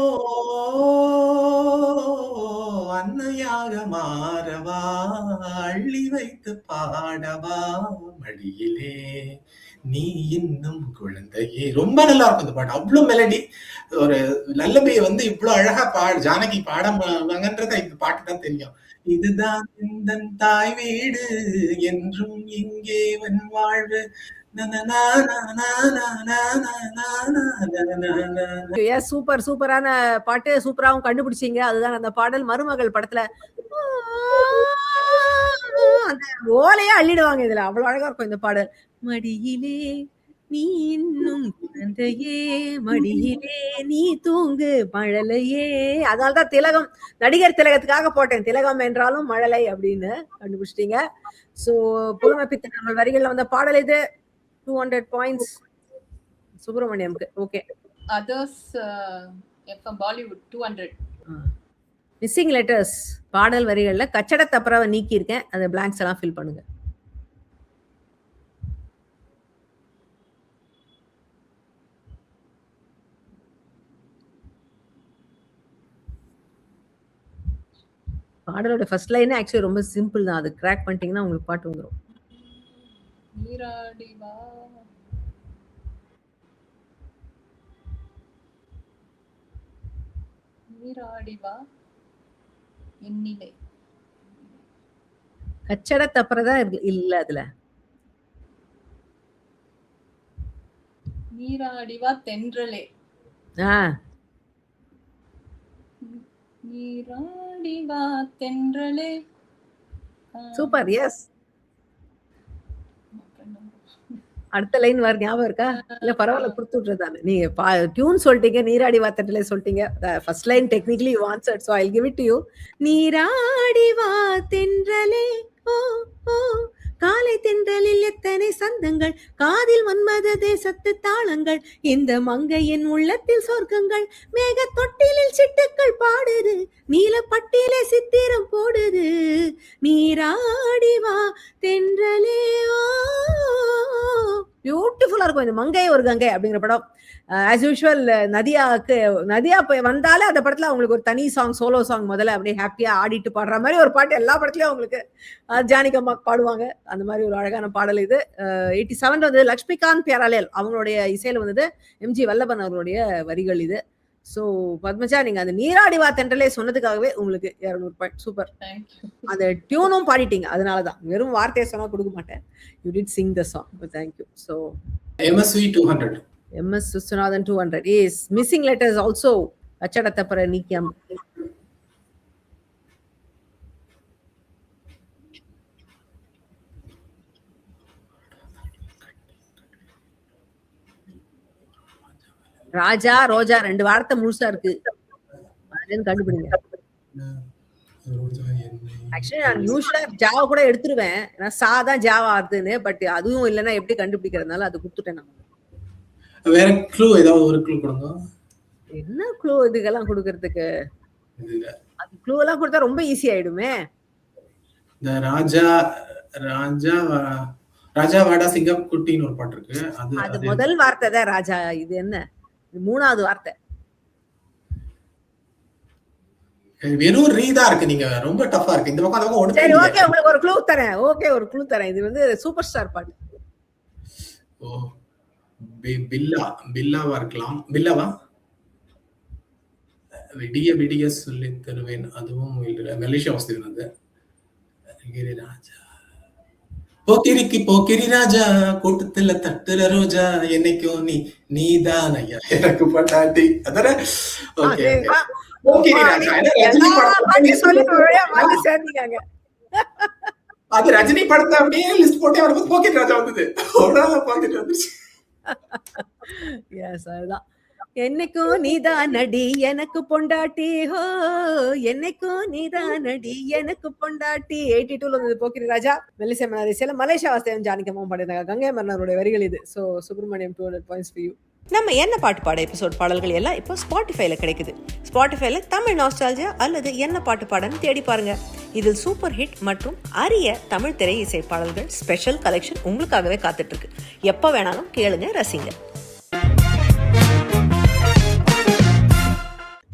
அன்னையாக மாறவா, அள்ளி வைத்து பாடவா, மடியிலே நீ இன்னும் குழந்தையே. ரொம்ப நல்லா இருக்கும் இந்த பாட்டு. அவ்வளவு மெலடி. ஒரு லல்லபியை வந்து இவ்வளவு அழகா ஜானகி பாடங்கன்றத இந்த பாட்டு தான் தெரியும். இதுதான் இந்த தாய் வீடு, என்றும் இங்கே வன் வாழ்வு. சூப்பர், சூப்பரான பாட்டு. சூப்பராவும் கண்டுபிடிச்சீங்க. அதுதான் அந்த பாடல். மருமகள் படத்துல அந்த ஓலையா அள்ளிடுவாங்க. இதுல அவ்வளவு அழகா இருக்கும் இந்த பாடல். மடியிலே நீ இன்னும் குழந்தையே, மடியிலே நீ தூங்கு மழலையே. அதனால்தான் திலகம், நடிகர் திலகத்துக்காக போட்டேன். திலகம் என்றாலும் மழலை அப்படின்னு கண்டுபிடிச்சிட்டீங்க. சோ புலமை பித்தன் வரிகள்ல வந்த பாடல் இது. 200 points சுப்பிரமணியம்க்கு. Okay. Others FM Bollywood 200. Missing letters பாடல் வரிகள்ல கச்சட தப்பரவை நீக்கி இருக்கேன். அந்த பிளாங்க்ஸ் எல்லாம் ஃபில் பண்ணுங்க. பாடலோட ஃபர்ஸ்ட் லைன் ஆக்சுவலி ரொம்ப சிம்பிள் தான். அது கிராக் பண்ணிட்டீங்கன்னா உங்களுக்கு பாட்டு வந்துடும். நீராடிவா நீராடிவா என்னிலே. கச்சட தப்பறதான் இல்ல அதுல. நீராடிவா தென்றலே. நீராடிவா தென்றலே. சூப்பர். எஸ். அடுத்த லைன் வர ஞாபகம் இருக்கா? இல்ல பரவாயில்ல, கொடுத்து விட்டுறதானே. நீங்க டியூன் சொல்லிட்டீங்க, நீராடி வா தென்றலே சொல்லிட்டீங்க. First line technically you answered, so I will give it to you. நீராடி வா தென்றலே, ஓ ஓ காலை தென்றலில் எத்தனை சந்தங்கள், காதில் மன்மத தேசத்து தாளங்கள், இந்த மங்கையின் உள்ளத்தில் சொர்க்கங்கள், மேக தொட்டிலில் சிட்டுக்கள் பாடுது, நீல பட்டியலே சித்திரம் போடுது, நீராடி வா தென்றலே. பியூட்டிஃபுல்லா இருக்கும் இந்த மங்கை ஒரு கங்கை அப்படிங்கிற படம். ஆஸ் யூஷுவல் நதியா வந்தாலே அந்த படத்துல அவங்களுக்கு ஒரு தனி சாங், சோலோ சாங் முதல்ல அப்படியே ஹாப்பியா ஆடிட்டு பாடுற மாதிரி ஒரு பாட்டு எல்லா படத்துலயும் அவங்களுக்கு ஜானகி அம்மா பாடுவாங்க. அந்த மாதிரி ஒரு அழகான பாடல் இது. 87 வந்து லக்ஷ்மிகாந்த் பியாராலேல் அவங்களுடைய இசையில வந்தது. எம்ஜி வல்லபன் அவர்களுடைய வரிகள் இது. சோ பத்மஜா, நீங்க அந்த நீராடி வா தென்றலே சொன்னதுக்காகவே உங்களுக்கு 200 பாயிண்ட். சூப்பர். அந்த டியூனும் பாடிட்டீங்க, அதனாலதான். வெறும் வார்த்தையை சொன்னா கொடுக்க மாட்டேன். You did Singh the song. Thank you. So MSV 200. MS Viswanathan 200. Yes, missing letters also. Achadathapara Nikyam. ராஜா ரோஜா 2 வார்த்தை முழுசா இருக்கு. அதுலேருந்து கண்டுபிடிங்க. ஆக்சுவலி நான் யூஸ்வலா ஜாவா கூட எடுத்துருவேன். நான் சாதா ஜாவா ஆகுதுன்னு. பட் அதுவும் இல்லைன்னா எப்படி கண்டுபிடிக்கிறதுனால அது கொடுத்துட்டேன் நான். வேற க்ளூ ஏதாவது ஒரு க்ளூ கொடுங்க. என்ன க்ளூ இதுக்கெல்லாம் கொடுக்கறதுக்கு? இதுல அது க்ளூ எல்லாம் கொடுத்தா ரொம்ப ஈஸி ஆயிடுமே. இந்த ராஜா ராஜா ராஜா வாடா சிங்கம் குட்டின்னு ஒரு பாட்டு இருக்கு. அது முதல் வார்த்தை தான் ராஜா. இது என்ன? இது 3வது வார்த்தை. வெறும் ரீதா இருக்கு. நீங்க ரொம்ப டஃபா இருக்கு. இந்த பக்கம் அந்த பக்கம் ஒண்ணு. சரி ஓகே, உங்களுக்கு ஒரு க்ளூ தரேன். ஓகே, ஒரு க்ளூ தரேன். இது வந்து சூப்பர் ஸ்டார் பாட்டு. ஓ பில்லாவா இருக்கலாம். பில்லாவா? விடிய விடிய சொல்லி தருவேன். அதுவும் மலேசியா வாசிதன். அது ராஜா போக்கிரிக்கு போக்கிரி ராஜா கூட்டத்துல தட்டுற ரோஜா என்னைக்கும் நீதான் ஐயா எனக்கு பட்டாட்டி. அதானே? ஓகே போக்கிரி ராஜா. அது ரஜினி படத்தை அப்படியே லிஸ்ட் போட்டே வரும்போது போக்கிரி ராஜா வந்தது. போக்கிரி வந்துருச்சு. எஸ், அதுதான். என்னைக்கும் நீதான் நடி எனக்கு பொண்டாட்டி, ஹோ என்னைக்கும் நீதான் நடி எனக்கு பொண்டாட்டி. 82ல வந்தது போக்கிரி ராஜா. மெல்லிசை மனாரிசில மலேசியா வாசிதன் ஜானகியம்மா பாடினாங்க. கங்கை மன்னருடைய வரிகள் இது. So Subramaniam 200 points for you. நம்ம என்ன பாட்டு பாட எபிசோட் பாடல்கள் எல்லாம் இப்போ ஸ்பாட்டிஃபைல கிடைக்குது. ஸ்பாட்டிஃபைல தமிழ் நாஸ்டால்ஜியா அல்லது என்ன பாட்டு பாடன்னு தேடி பாருங்க. இதில் சூப்பர் ஹிட் மற்றும் அரிய தமிழ் திரை இசை பாடல்கள் ஸ்பெஷல் கலெக்ஷன் உங்களுக்காகவே காத்துட்டு இருக்கு. எப்ப வேணாலும் கேளுங்க, ரசிங்க.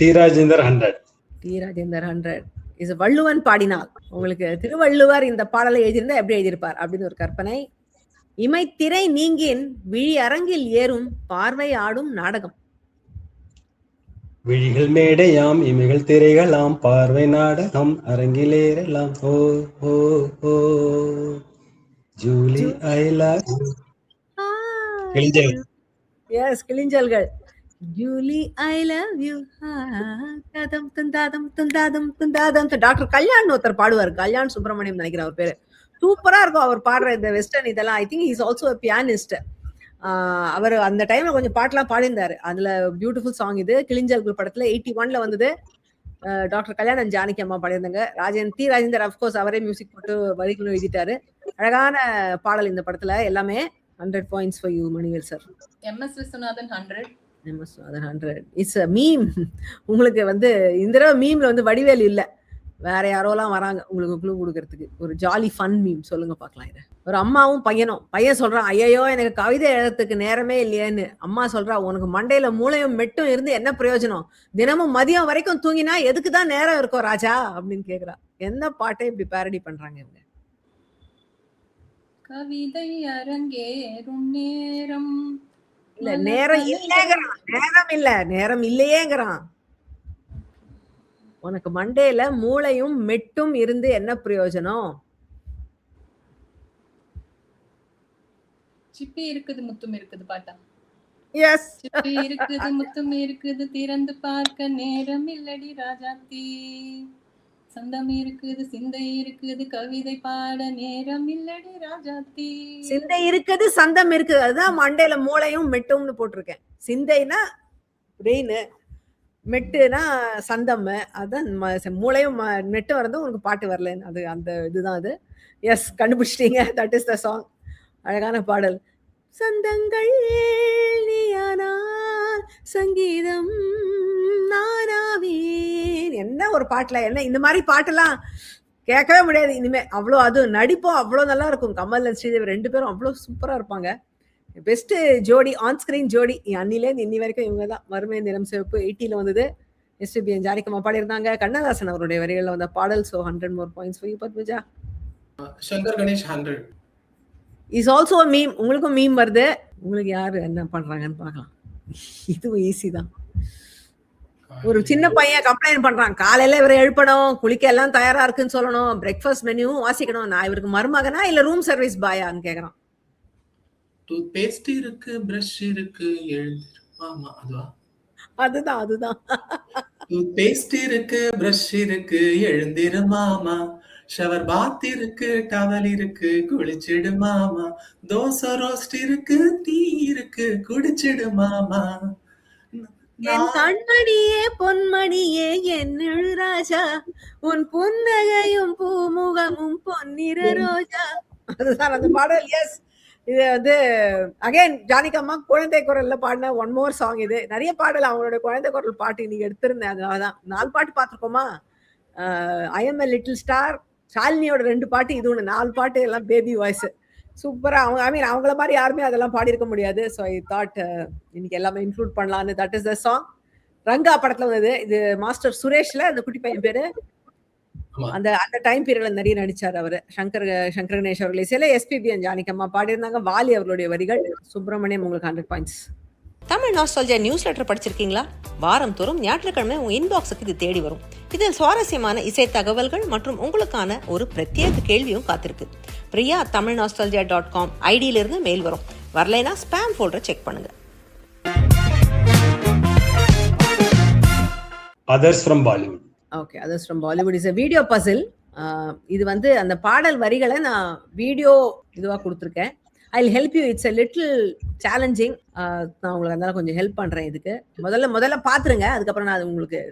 T Rajendar 100. T Rajendar 100 is வள்ளுவன் பாடினால். உங்களுக்கு திருவள்ளுவர் இந்த பாடலை எழுதியிருந்தா எப்படி எழுதியிருப்பார் அப்படின்னு ஒரு கற்பனை. இமைத்திரை நீங்கின் விழி அரங்கில் ஏறும் பார்வை ஆடும் நாடகம். விழிகள் மேடையாம் இமைகள் திரைகளாம் பார்வை நாடகம் அரங்கிலேறலாம். Oh oh oh Julie I love Kilinjal. Yes, Kilinjalgal. Julie I love you ததம் தந்தாதம் தந்தாதம் தந்தாதம். டாக்டர் கல்யாண் ஒருத்தர் பாடுவார். கல்யாண் சுப்பிரமணியம் நினைக்கிறேன் அவர் பேரு. சூப்பரா இருக்கும் அவர் பாடுற இந்த வெஸ்டர்ன் இதெல்லாம். I think is also pianist. அவர் அந்த டைம்ல கொஞ்சம் பாட்டெல்லாம் பாடியிருந்தாரு. அதுல பியூட்டிஃபுல் சாங் இது. கிளிஞ்சல்கள் படத்துல 81ல வந்தது. டாக்டர் கல்யாணம் ஜானகி அம்மா பாடியிருந்தாங்க. டி ராஜேந்தர் அப்கோர்ஸ் அவரே மியூசிக் போட்டு வரிகளும் எழுதிட்டாரு. அழகான பாடல் இந்த படத்துல. எல்லாமே 100 points for you Manivel sir. MS Viswanathan 100. MS Viswanathan 100. It's a meme. உங்களுக்கு வந்து இந்த தடவை மீம்ல வந்து வடிவேல் இல்ல, வேற யாரோலாம் வராங்க உங்களுக்கு க்ளூ கொடுக்கறதுக்கு. ஒரு ஜாலி ஃபன் மீம் சொல்லுங்க பார்க்கலாம். இதை ஒரு அம்மாவும் பையனும். பையன் சொல்றான், ஐயோ எனக்கு கவிதை எழுதுறதுக்கு நேரமே இல்லையேன்னு. அம்மா சொல்றா, உனக்கு மண்டையில மூளையும் மெட்டும் இருந்து என்ன பிரயோஜனம்? தினமும் மதியம் வரைக்கும் தூங்கினா எதுக்குதான் நேரம் இருக்கும் ராஜா அப்படின்னு கேக்குறா. என்ன பாட்டை இப்படி பேரடி பண்றாங்க இவங்க? கவிதை அரங்கேறும் நேரம் இல்ல, நேரம் இல்லைங்கிறான். நேரம் இல்ல, நேரம் இல்லையேங்கிறான். உனக்கு மண்டையில மூளையும் மெட்டும் இருந்து என்ன பிரயோஜனம்? சிப்பி இருக்குது முத்தும் இருக்குது பாட்டா. எஸ், சிப்பி இருக்குது முத்தும் இருக்குது திறந்து பார்க்க நேரம் இல்லடி ராஜாத்தி. சந்தம் இருக்குது சிந்தை இருக்குது கவிதை பாட நேரம் இல்லடி ராஜாத்தி. சிந்தை இருக்குது சந்தம் இருக்குது. அதுதான் மண்டையில மூளையும் மெட்டும்னு போட்டிருக்கேன். சிந்தைனா பிரெயின், மெட்டுனா சந்தம். அதான் மூளையும் மெட்டும் வரதும் உனக்கு பாட்டு வரல. அது அந்த இதுதான் அது. எஸ், கண்டுபிடிச்சிட்டீங்க. That is the song. அழகான பாடல். சந்தங்கள் நீயானால் சங்கீதம் நானாவேன். என்ன ஒரு பாட்டுல என்ன இந்த மாதிரி பாட்டெல்லாம் கேட்கவே முடியாது இனிமே. அவ்வளோ அது நடிப்போம் அவ்வளோ நல்லா இருக்கும். கமல் ஸ்ரீதேவி 2 பேரும் அவ்வளோ சூப்பரா இருப்பாங்க. பெஸ்ட் ஜோடி, ஆன் ஸ்கிரீன் ஜோடி. அன்னிலேருந்து இன்னி வரைக்கும் இவங்க தான். மறுமை நிறம் சிவப்பு 80ல வந்தது. எஸ்பிபி ஜானகியம்மா பாடியிருந்தாங்க. கண்ணதாசன் அவருடைய வரிகளில் வந்த பாடல். So 100 more points for you Padmaja. Shankar Ganesh 100 is also meme. உங்களுக்கும் மீம் வருது. உங்களுக்கு யாரு என்ன பண்றாங்கன்னு பார்க்கலாம். இதுவும் ஈஸி தான். ஒரு சின்ன பையன் கம்ப்ளைண்ட் பண்றான், காலையில இவரை எழுப்பணும், குளிக்க எல்லாம் தயாரா இருக்குன்னு சொல்லணும், பிரேக்ஃபாஸ்ட் மெனுவும் வாசிக்கணும். நான் இவருக்கு மருமகனா இல்ல ரூம் சர்வீஸ் பாயான்னு கேக்குறான். டூத் பேஸ்ட் இருக்கு, பிரஷ் இருக்கு, எழுந்திரு மாமா. அதுவா? அதுதான் டூத் பேஸ்ட் இருக்கு, பிரஷ் இருக்கு, எழுந்திரு மாமா. ஷவர் பாத் இருக்கு, டவல் இருக்கு, குளிச்சிடு மாமா. தோசை ரோஸ்ட் இருக்கு, டீ இருக்கு, குடிச்சிடு மாமா. என் நான் கண்மணியே பொன்மணியே என் ராஜா உன் புன்னகையும் பூமுகமும் பொன்னிற ரோஜா. அதுதான் அந்த பாடல். எஸ், இது வந்து அகைன் ஜானகியம்மா குழந்தை குரல்ல பாடின ஒன் மோர் சாங். இது நிறைய பாடல் அவங்களோட குழந்தை குரல் பாட்டு நீங்க எடுத்திருந்தேன். அதனாலதான் 4 பாட்டு பார்த்திருக்கோமா. I am a little star, ஷாலினியோட 2 பாட்டு, இது ஒண்ணு, 4 பாட்டு எல்லாம் பேபி வாய்ஸ். சூப்பரா. அவங்க ஐ மீன் அவங்கள மாதிரி யாருமே அதெல்லாம் பாடியிருக்க முடியாது. ஸோ ஐ தாட் இன்னைக்கு எல்லாமே இன்க்ளூட் பண்ணலான்னு. That is the song. Ranga படத்துல வந்தது இது. மாஸ்டர் சுரேஷ்ல அந்த குட்டி பையன் பேரு. ஆமா. அந்த அந்த டைம் பீரியட்ல நிறைய நடிச்சார் அவரு. சங்கர் கணேஷ் அவர்கள் இசையில எஸ்பிபி ஜானகியம்மா பாடியிருந்தாங்க. வாலி அவர்களுடைய வரிகள். சுப்பிரமணியம் உங்களுக்கு 100 points. Tamil nostalgia news letter படிச்சிருக்கீங்களா? வாரம் தோறும் ஞாயிற்றுக்கிழமை உங்க இன்பாக்ஸுக்கு இது தேடி வரும். இதில் சுவாரஸ்யமான இசை தகவல்கள் மற்றும் உங்களுக்கான ஒரு பிரத்யேக கேள்வியும் காத்திருக்கு. பிரியா தமிழ் nostalgia.com ஐடியிலிருந்து மெயில் வரும். வரலைனா ஸ்பாம் ஃபோல்டரை செக் பண்ணுங்க. Others from Bollywood. ஓகே, others from Bollywood is a video puzzle. இது வந்து அந்த பாடல் வரிகளை நான் வீடியோ இதுவா கொடுத்துருக்கேன். I will help you. It's a little challenging. நான் உங்களுக்கு அதனால கொஞ்சம் ஹெல்ப் பண்றேன் இதுக்கு. முதல்ல பாத்துருங்க, அதுக்கப்புறம் நான் அது உங்களுக்கு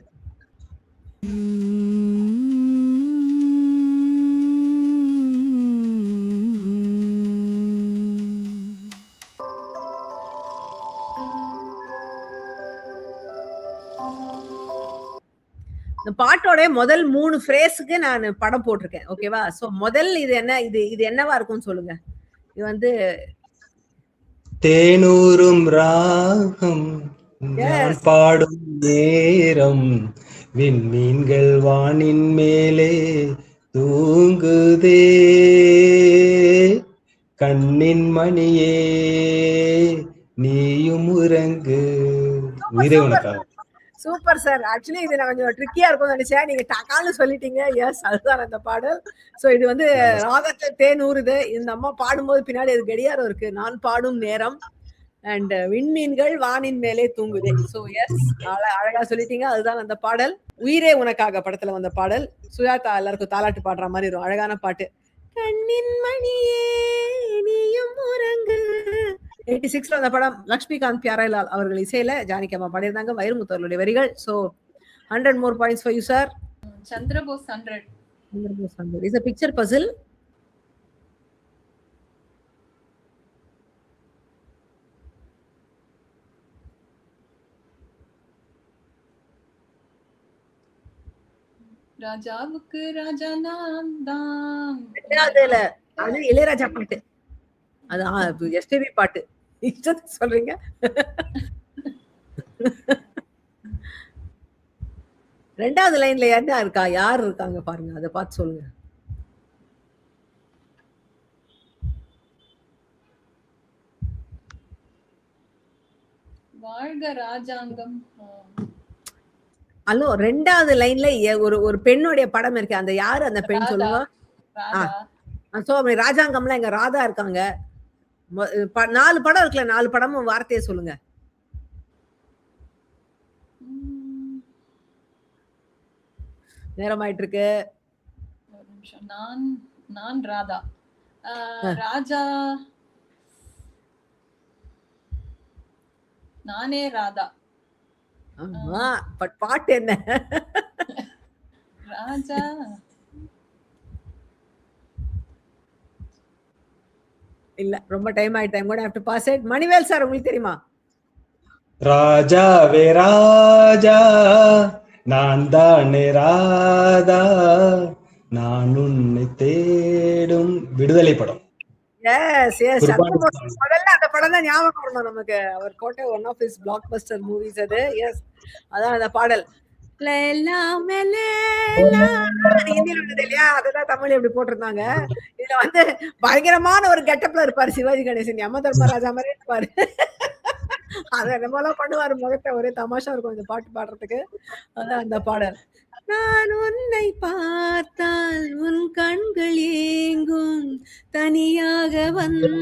இந்த பாட்டோட முதல் 3 ஃப்ரேஸுக்கு நான் படம் போட்டிருக்கேன். ஓகேவா? சோ முதல் இது என்ன, இது என்னவா இருக்கும்னு சொல்லுங்க. இது வந்து தேனூரும் ராகம் நான் பாடும் நேரம் விண்மீன்கள் வானின் மேலே தூங்குதே கண்ணின் மணியே நீயும் உறங்கு. உயிரே உனக்காக. Super sir. ஆக்சுவலி இது நான் கொஞ்சம் ட்ரிக்கியா இருக்கும்னு நினைச்சேன். நீங்க டக்கான்னு சொல்லிட்டீங்க. எஸ், அதுதான் அந்த பாடல். சோ இது வந்து ராகத்துல தேன் ஊறுது. இந்த அம்மா பாடும்போது பின்னாடி அது கடியாரம் இருக்கு. நான் பாடும் நேரம் அண்ட் விண்மீன்கள் வானின் மேலே தூங்குதே. சோ எஸ், அழகா சொல்லிட்டீங்க. அதுதான் அந்த பாடல். உயிரே உனக்காக படத்துல வந்த பாடல். சுஜாதா எல்லாருக்கும் தாலாட்டு பாடுற மாதிரி ஒரு அழகான பாட்டு. கண்ணின் மணியே நீயும் உறங்கு. 86ல அந்த படம். லக்ஷ்மிகாந்த் பியாரைலால் அவர்கள் இசையில ஜானகியம்மா பாடியிருந்தாங்க. வைரமுத்து அவர்களுடைய வரிகள். So 100 more points for you, sir. Chandrabose 100. Chandrabose 100 is a picture puzzle. ராஜாவுக்கு ராஜா நான் தான். அது இளையராஜா பாட்டு. அது எஸ்பிபி பாட்டு. இஷ்டத்துக்கு சொல்றீங்க. ரெண்டாவது லைன்ல என்ன இருக்கா, யார் இருக்காங்க பாருங்க, அதை பார்த்து சொல்லுங்க. வாழ்க ராஜாங்கம். அல்லோ ரெண்டாவது லைன்ல ஒரு பெண்ணுடைய படம் இருக்கு. அந்த யாரு அந்த பெண் சொல்லுங்க. சோ ராஜாங்கம்ல எங்க ராதா இருக்காங்க. 4 படம் இருக்குல்ல, 4 படமும் வார்த்தையை சொல்லுங்க. நேரம் ஆயிட்டு இருக்கு. ஒரு நிமிஷம். நான் ராதா. ராஜா நானே ராதா. ஆமா, பட் பாட்டு என்ன? ராஜா இல்ல, ரொம்ப டைம் ஆயிட்டு. I'm going to have to pass it. Manivel sir, உங்களுக்கு தெரியுமா? ராஜா வே ராஜா நான் தானே ராதா நான் உன்னை தேடும். விடுதலை படம். எஸ் எஸ், முதல்ல அந்த படம் தான் ஞாபகம் வரணும் நமக்கு. அவர் போட்ட one of his blockbuster movies அது. எஸ், அதான் அந்த பாடல். இல்லையா, அதுதான் தமிழ் எப்படி போட்டிருந்தாங்க. இதுல வந்து பயங்கரமான ஒரு கெட்டப்ல இருப்பாரு சிவாஜி கணேசன். யம தர்மராஜா மாதிரி இருப்பாரு. அத நம்மளாம் பண்ணுவாரு. முகத்தை ஒரே தமாஷா இருக்கும் இந்த பாட்டு பாடுறதுக்கு. அதான் அந்த பாடல். நான் உன்னை பார்த்தால் உன் கண்கள் ஏங்கும், தனியாக வந்து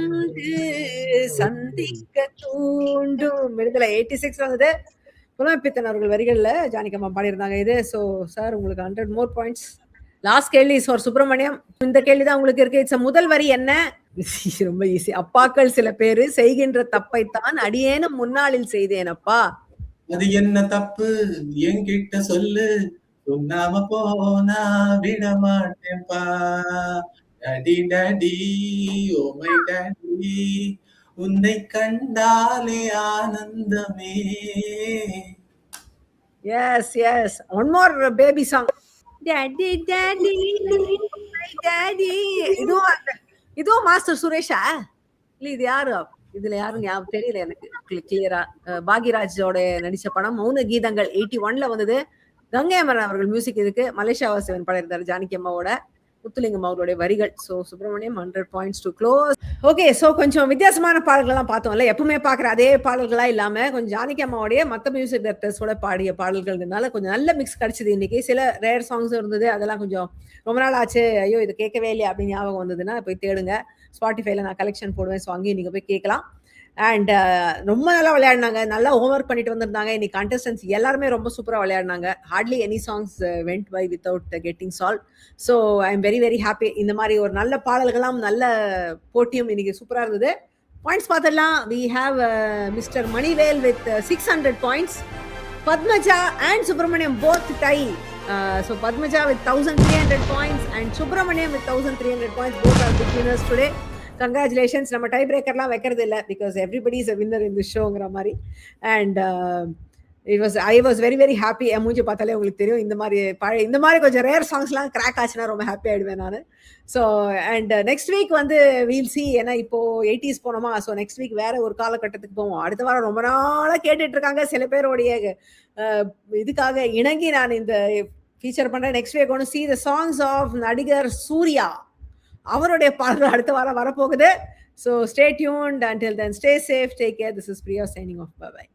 சந்திக்க தூண்டும். விடுதலை 86 வந்தது. புலமைப்பித்தன் அவர்கள் வரிகள்ல ஜானகம்மா பாடியிருந்தாங்க இது. ஸோ சார் உங்களுக்கு 100 more points. லாஸ்ட் கேள்வி ஃபார் சுப்பிரமணியம். இந்த கேள்விதான் உங்களுக்கு இருக்கு. இட்ஸ் முதல் வரி என்ன? ரொம்ப ஈஸி. அப்பாக்கள் சில பேரு செய்கின்ற தப்பைத்தான் அடியேனும் முன்னாளில் செய்தேன் அப்பா. அது என்ன தப்பு என்கிட்ட சொல்லு, சொன்னாம போனா விட மாட்டேன்பா. Daddy daddy oh my daddy, உன்னை கண்டாலே ஆனந்தமே. Yes yes. One more baby song. Daddy daddy my daddy. இதுவும் மாஸ்டர் சுரேஷா? இல்ல இது யாரு? இதுல யாரும் ஞாபகம் தெரியல எனக்கு கிளியரா. பாக்யராஜோட நடிச்ச படம் மௌன கீதங்கள் 81ல வந்தது. கங்கை அமரன் அவர்கள் மியூசிக் இதுக்கு. மலேசியா வாசவன் பாடியிருந்தாரு ஜானகி அம்மாவோட. முத்துலிங்கம் அவர்களுடைய வரிகள். So Subramaniam 100 points to close. Okay, so கொஞ்சம் வித்தியாசமான பாடல்கள்லாம் பார்த்தோம்ல. எப்பவுமே பார்க்குற அதே பாடல்களா இல்லாம கொஞ்சம் ஜானகி அம்மாவோடைய மற்ற மியூசிக் டைரக்டர்ஸோட பாடிய பாடல்கள்னால கொஞ்சம் நல்ல மிக்ஸ் கிடைச்சது இன்னைக்கு. சில ரேர் சாங்ஸ் இருந்தது, அதெல்லாம் கொஞ்சம் ரொம்ப நாள் ஆச்சு, ஐயோ இது கேட்கவே இல்லையா அப்படின்னு ஞாபகம் வந்ததுன்னா போய் தேடுங்க. ஸ்பாட்டிஃபைல நான் கலெக்ஷன் போடுவேன். ஸோ அங்கேயும் நீங்க போய் கேட்கலாம். அண்ட் ரொம்ப நல்லா விளையாடினாங்க, நல்லா ஹோம்ஒர்க் பண்ணிட்டு வந்திருந்தாங்க. இன்னைக்கு கண்டஸ்டன்ஸ் எல்லாருமே ரொம்ப சூப்பராக விளையாடினாங்க. Hardly any songs went by without getting solve. So I am very very happy. இந்த மாதிரி ஒரு நல்ல பாடல்களாம் நல்ல போட்டியும் இன்னைக்கு சூப்பராக இருந்தது. பாயிண்ட்ஸ் பார்த்துடலாம். We have mister Manivel with 600 points. Padmaja and Subramaniam both tie. So Padmaja with 1300 points and Subramaniam with 1300 points. Both are big winners today. Congratulations. நம்ம டை பிரேக்கர்லாம் வைக்கிறது இல்லை, because everybody is a winner in this ஷோங்கிற மாதிரி. And I was very very happy. என் மூஞ்சி பார்த்தாலே உங்களுக்கு தெரியும், இந்த மாதிரி கொஞ்சம் ரேர் சாங்ஸ்லாம் கிராக் ஆச்சுன்னா ரொம்ப ஹாப்பி ஆயிடுவேன் நான். ஸோ அண்ட் நெக்ஸ்ட் வீக் வந்து வீல் சி. ஏன்னா இப்போ 80s போனோமா, ஸோ நெக்ஸ்ட் வீக் வேற ஒரு காலகட்டத்துக்கு போவோம். அடுத்த வாரம் ரொம்ப நாளாக கேட்டுட்டு இருக்காங்க சில பேருடைய இதுக்காக இணங்கி நான் இந்த ஃபீச்சர் பண்றேன். நெக்ஸ்ட் வீக் ஒன்று சி த சாங்ஸ் ஆஃப் நடிகர் சூர்யா. அவருடைய பாடல்கள் அடுத்த வாரம் வரப்போகுது. So stay tuned. Until then, stay safe, take care. This is Priya signing off. Bye bye.